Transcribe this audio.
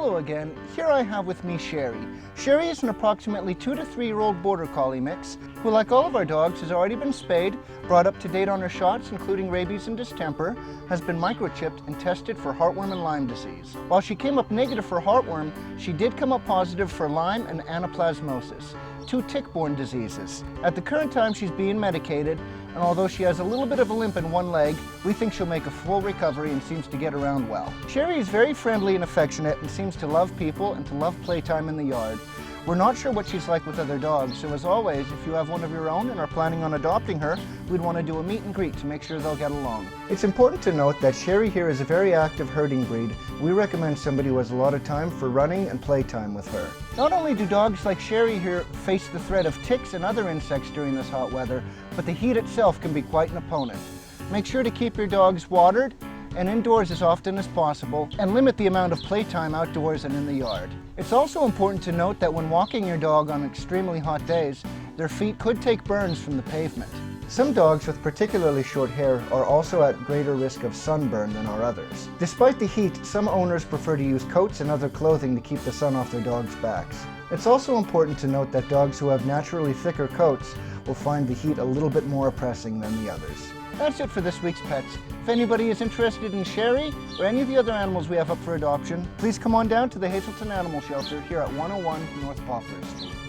Hello again, here I have with me Sherry. Sherry is an approximately 2 to 3 year old Border Collie mix who, like all of our dogs, has already been spayed, brought up to date on her shots including rabies and distemper, has been microchipped and tested for heartworm and Lyme disease. While she came up negative for heartworm, she did come up positive for Lyme and anaplasmosis, 2 tick-borne diseases. At the current time she's being medicated, and although she has a little bit of a limp in one leg, we think she'll make a full recovery and seems to get around well. Sherry is very friendly and affectionate and seems to love people and to love playtime in the yard. We're not sure what she's like with other dogs, so as always, if you have one of your own and are planning on adopting her, we'd want to do a meet and greet to make sure they'll get along. It's important to note that Sherry here is a very active herding breed. We recommend somebody who has a lot of time for running and playtime with her. Not only do dogs like Sherry here face the threat of ticks and other insects during this hot weather, but the heat itself can be quite an opponent. Make sure to keep your dogs watered and indoors as often as possible, and limit the amount of playtime outdoors and in the yard. It's also important to note that when walking your dog on extremely hot days, their feet could take burns from the pavement. Some dogs with particularly short hair are also at greater risk of sunburn than are others. Despite the heat, some owners prefer to use coats and other clothing to keep the sun off their dogs' backs. It's also important to note that dogs who have naturally thicker coats will find the heat a little bit more oppressing than the others. That's it for this week's pets. If anybody is interested in Sherry or any of the other animals we have up for adoption, please come on down to the Hazelton Animal Shelter here at 101 North Poplar Street.